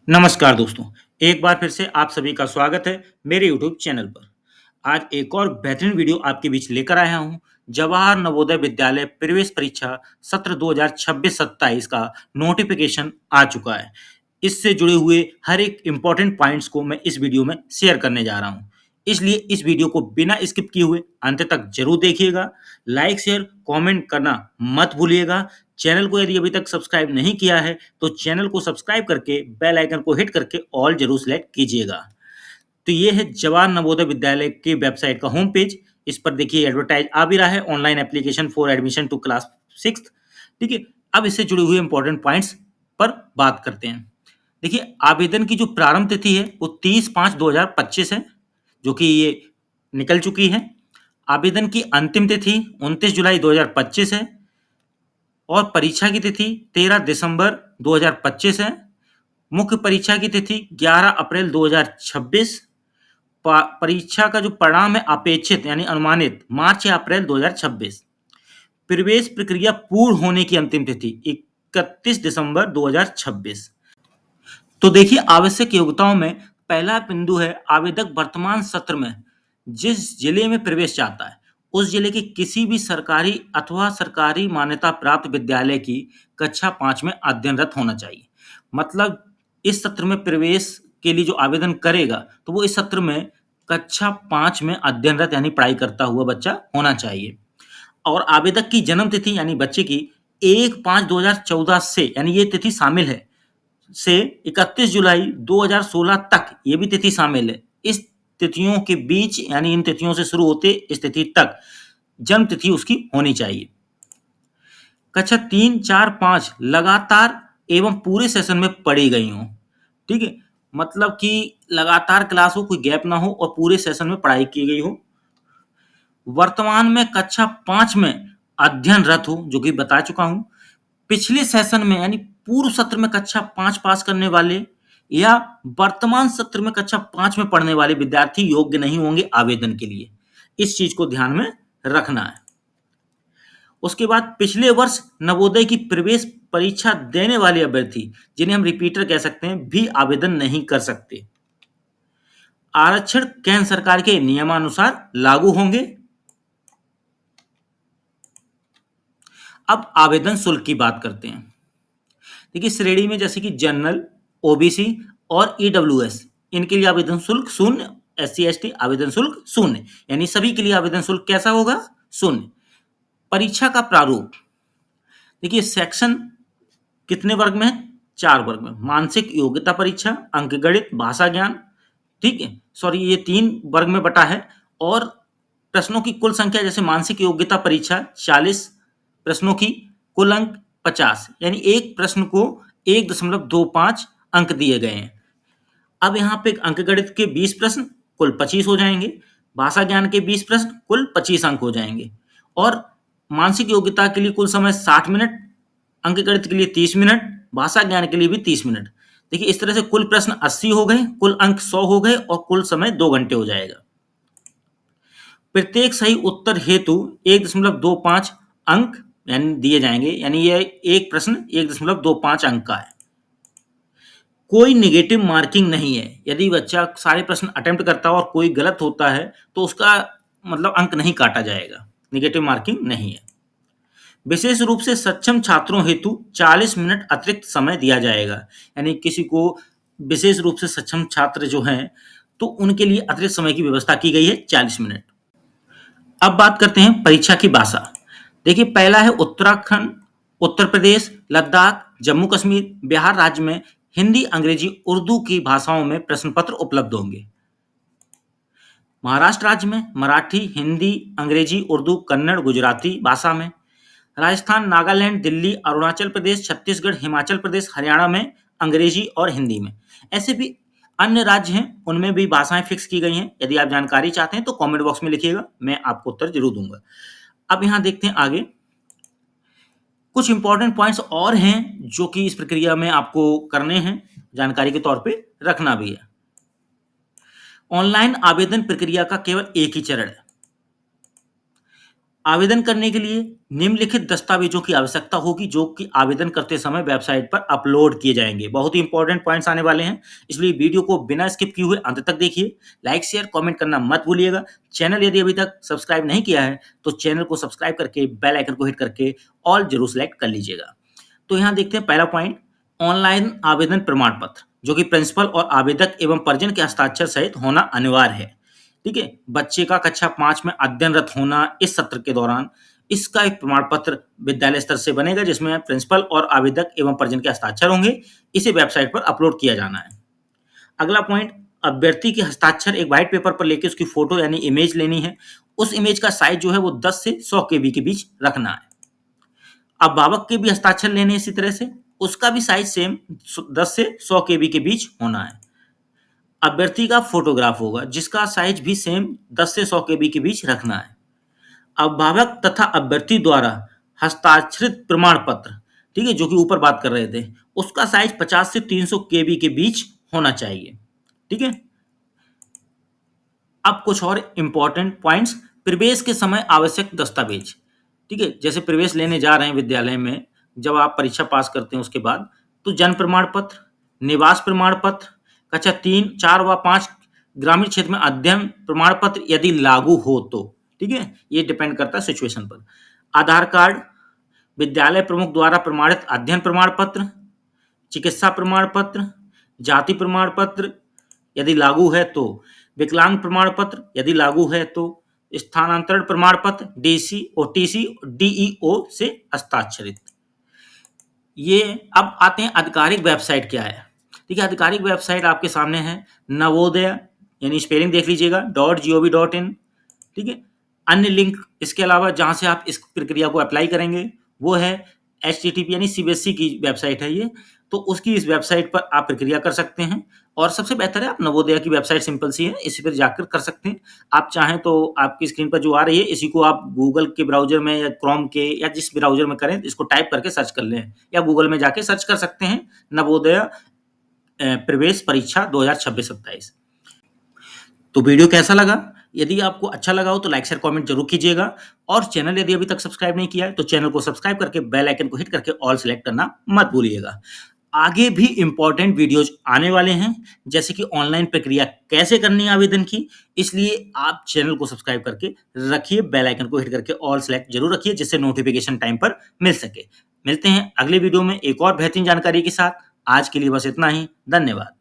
नमस्कार दोस्तों, एक बार फिर से आप सभी का स्वागत है मेरे यूट्यूब चैनल पर। आज एक और बेहतरीन वीडियो आपके बीच लेकर आया हूँ। जवाहर नवोदय विद्यालय प्रवेश परीक्षा सत्र 2026-27 का नोटिफिकेशन आ चुका है। इससे जुड़े हुए हर एक इम्पोर्टेंट पॉइंट्स को मैं इस वीडियो में शेयर करने जा रहा हूँ। इसलिए इस वीडियो को बिना स्किप किए हुए अंत तक जरूर देखिएगा। लाइक, शेयर, कमेंट करना मत भूलिएगा। चैनल को यदि अभी तक सब्सक्राइब नहीं किया है तो चैनल को सब्सक्राइब करके बेल आइकन को हिट करके ऑल जरूर सेलेक्ट कीजिएगा। तो ये है जवाहर नवोदय विद्यालय की वेबसाइट का होम पेज। इस पर देखिए एडवर्टाइज आ भी रहा है, online application for admission to class 6। ठीक है, अब इससे जुड़े हुए इंपॉर्टेंट पॉइंट्स पर बात करते हैं। देखिए, आवेदन की जो प्रारंभ तिथि है वो 30/5/2025 है, जो कि ये निकल चुकी है। आवेदन की अंतिम तिथि 29 जुलाई 2025 है और परीक्षा की तिथि 13 दिसंबर 2025 है। मुख्य परीक्षा की तिथि 11 अप्रैल 2026। परीक्षा का जो परिणाम है अपेक्षित यानी अनुमानित मार्च या अप्रैल 2026। प्रवेश प्रक्रिया पूर्ण होने की अंतिम तिथि 31 दिसंबर 2026। तो देखिए, आवश्यक योग्यताओं में पहला बिंदु है आवेदक वर्तमान सत्र में जिस जिले में प्रवेश चाहता है उस जिले के किसी भी सरकारी अथवा सरकारी मान्यता प्राप्त विद्यालय की कक्षा 5 में अध्ययनरत होना चाहिए। मतलब इस सत्र में प्रवेश के लिए जो आवेदन करेगा तो वो इस सत्र में कक्षा 5 में अध्ययनरत यानी पढ़ाई करता हुआ बच्चा होना चाहिए। और आवेदक की जन्म तिथि यानी बच्चे की 1/5/2014 से यानी ये तिथि शामिल है से 31 जुलाई 2016 तक ये भी तिथि शामिल है। इस तिथियों के बीच यानी इन तिथियों से शुरू होते इस तिथि तक जन्म तिथि उसकी होनी चाहिए। कक्षा 3, 4, 5 लगातार एवं पूरे सेशन में पढ़ी गई हों। ठीक है, मतलब कि लगातार क्लास हो, कोई गैप ना हो और पूरे सेशन में पढ़ाई की गई हो। वर्तमान में कक्षा 5 में अध्ययनरत हो, जो कि बता चुका हूं। पिछले सेशन में यानी पूर्व सत्र में कक्षा 5 पास करने वाले या वर्तमान सत्र में कक्षा 5 में पढ़ने वाले विद्यार्थी योग्य नहीं होंगे आवेदन के लिए। इस चीज को ध्यान में रखना है। उसके बाद पिछले वर्ष नवोदय की प्रवेश परीक्षा देने वाले अभ्यर्थी, जिन्हें हम रिपीटर कह सकते हैं, भी आवेदन नहीं कर सकते। आरक्षण केंद्र सरकार के नियमानुसार लागू होंगे। अब आवेदन शुल्क की बात करते हैं। देखिए, श्रेणी में जैसे कि जनरल, ओबीसी और ईडब्ल्यूएस, इनके लिए आवेदन शुल्क शून्य। एससी एसटी आवेदन शुल्क शून्य, यानी सभी के लिए आवेदन शुल्क कैसा होगा? शून्य। परीक्षा का प्रारूप देखिए, सेक्शन कितने वर्ग में है? 4 वर्ग में। मानसिक योग्यता परीक्षा, अंकगणित, भाषा ज्ञान, ठीक है, सॉरी ये 3 वर्ग में बटा है। और प्रश्नों की कुल संख्या, जैसे मानसिक योग्यता परीक्षा 40 प्रश्नों की, कुल अंक 50, यानी एक प्रश्न को 1.25 अंक दिए गए हैं। अब यहाँ पे अंकगणित के 20 प्रश्न कुल 25 हो जाएंगे, भाषा ज्ञान के 20 प्रश्न कुल 25 अंक हो जाएंगे। और मानसिक योग्यता के लिए कुल समय 60 मिनट, अंकगणित के लिए 30 मिनट, भाषा ज्ञान के लिए भी 30 मिनट। देखिए, इस तरह से कुल प्रश्न 80 हो गए, कुल अंक 100 हो गए और कुल समय 2 घंटे हो जाएगा। प्रत्येक सही उत्तर हेतु 1.25 अंक यानी दिए जाएंगे, यानी ये एक प्रश्न 1.25 अंक का है। कोई नेगेटिव मार्किंग नहीं है। यदि बच्चा सारे प्रश्न अटेम्प्ट करता है और कोई गलत होता है तो उसका मतलब अंक नहीं काटा जाएगा, नेगेटिव मार्किंग नहीं है। विशेष रूप से सक्षम छात्रों हेतु 40 मिनट अतिरिक्त समय दिया जाएगा, यानी किसी को विशेष रूप से सक्षम छात्र जो हैं तो उनके लिए अतिरिक्त समय की व्यवस्था की गई है 40 मिनट। अब बात करते हैं परीक्षा की भाषा। देखिए, पहला है उत्तराखंड, उत्तर प्रदेश, लद्दाख, जम्मू कश्मीर, बिहार राज्य में हिंदी, अंग्रेजी, उर्दू की भाषाओं में प्रश्न पत्र उपलब्ध होंगे। महाराष्ट्र राज्य में मराठी, हिंदी, अंग्रेजी, उर्दू, कन्नड़, गुजराती भाषा में। राजस्थान, नागालैंड, दिल्ली, अरुणाचल प्रदेश, छत्तीसगढ़, हिमाचल प्रदेश, हरियाणा में अंग्रेजी और हिंदी में। ऐसे भी अन्य राज्य हैं, उनमें भी भाषाएं फिक्स की गई हैं। यदि आप जानकारी चाहते हैं तो कमेंट बॉक्स में लिखिएगा, मैं आपको उत्तर जरूर दूंगा। अब यहाँ देखते हैं आगे कुछ इंपॉर्टेंट पॉइंट्स और हैं जो कि इस प्रक्रिया में आपको करने हैं, जानकारी के तौर पे रखना भी है। ऑनलाइन आवेदन प्रक्रिया का केवल एक ही चरण है। आवेदन करने के लिए निम्नलिखित दस्तावेजों की आवश्यकता होगी जो कि आवेदन करते समय वेबसाइट पर अपलोड किए जाएंगे। बहुत ही इंपॉर्टेंट पॉइंट्स आने वाले हैं, इसलिए वीडियो को बिना स्किप किए हुए अंत तक देखिए। लाइक शेयर कमेंट करना मत भूलिएगा। चैनल यदि अभी तक सब्सक्राइब नहीं किया है तो चैनल को सब्सक्राइब करके बेल आइकन को हिट करके ऑल जरूर सेलेक्ट कर लीजिएगा। तो यहाँ देखते हैं पहला पॉइंट, ऑनलाइन आवेदन प्रमाण पत्र जो कि प्रिंसिपल और आवेदक एवं परिजन के हस्ताक्षर सहित होना अनिवार्य है। ठीक है, बच्चे का कक्षा 5 में अध्ययनरत होना इस सत्र के दौरान, इसका एक प्रमाण पत्र विद्यालय स्तर से बनेगा जिसमें प्रिंसिपल और आवेदक एवं परिजन के हस्ताक्षर होंगे। इसे वेबसाइट पर अपलोड किया जाना है। अगला पॉइंट, अभ्यर्थी के हस्ताक्षर एक व्हाइट पेपर पर लेके उसकी फोटो यानी इमेज लेनी है। उस इमेज का साइज जो है वो 10 से 100 केबी के बीच रखना है। अभिभावक के भी हस्ताक्षर लेने इसी तरह से, उसका भी साइज सेम 10 से 100 केबी के बीच होना है। अभ्यर्थी का फोटोग्राफ होगा जिसका साइज भी सेम 10 से 100 केबी के बीच रखना है। अभिभावक तथा अभ्यर्थी द्वारा हस्ताक्षरित प्रमाण पत्र, ठीक है, जो कि ऊपर बात कर रहे थे, उसका साइज 50 से 300 केबी के बीच होना चाहिए। ठीक है, अब कुछ और इंपॉर्टेंट पॉइंट्स, प्रवेश के समय आवश्यक दस्तावेज। ठीक है, जैसे प्रवेश लेने जा रहे हैं विद्यालय में, जब आप परीक्षा पास करते हैं उसके बाद, तो जन्म प्रमाण पत्र, निवास प्रमाण पत्र, कक्षा 3, 4 व 5 ग्रामीण क्षेत्र में अध्ययन प्रमाण पत्र यदि लागू हो तो। ठीक है, ये डिपेंड करता है सिचुएशन पर। आधार कार्ड, विद्यालय प्रमुख द्वारा प्रमाणित अध्ययन प्रमाण पत्र, चिकित्सा प्रमाण पत्र, जाति प्रमाण पत्र यदि लागू है तो, विकलांग प्रमाण पत्र यदि लागू है तो, स्थानांतरण प्रमाण पत्र डीसी और टीसी डीईओ से हस्ताक्षरित। ये अब आते हैं आधिकारिक वेबसाइट क्या है। ठीक है, आधिकारिक वेबसाइट आपके सामने है, नवोदय यानी स्पेलिंग देख लीजिएगा .gov.in। ठीक है, अन्य लिंक इसके अलावा जहां से आप इस प्रक्रिया को अप्लाई करेंगे वो है HTTP यानी सीबीएसई की वेबसाइट है ये, तो उसकी इस वेबसाइट पर आप प्रक्रिया कर सकते हैं। और सबसे बेहतर है आप नवोदय की वेबसाइट सिंपल सी है, इसी पर जाकर कर सकते हैं। आप चाहें तो आपकी स्क्रीन पर जो आ रही है इसी को आप गूगल के ब्राउजर में या क्रोम के या जिस ब्राउजर में करें इसको टाइप करके सर्च कर लें, या गूगल में जाके सर्च कर सकते हैं नवोदय प्रवेश परीक्षा 2026-27। तो वीडियो कैसा लगा? यदि आपको अच्छा लगा हो तो लाइक शेयर कमेंट जरूर कीजिएगा, और चैनल यदि अभी तक सब्सक्राइब नहीं किया है तो चैनल को सब्सक्राइब करके बेल आइकन को हिट करके ऑल सेलेक्ट करना मत भूलिएगा। आगे भी इंपॉर्टेंट वीडियोज आने वाले हैं, जैसे कि ऑनलाइन प्रक्रिया कैसे करनी है आवेदन की, इसलिए आप चैनल को सब्सक्राइब करके रखिए, बेल आइकन को हिट करके ऑल सेलेक्ट जरूर रखिए जिससे नोटिफिकेशन टाइम पर मिल सके। मिलते हैं अगले वीडियो में एक और बेहतरीन जानकारी के साथ। आज के लिए बस इतना ही, धन्यवाद।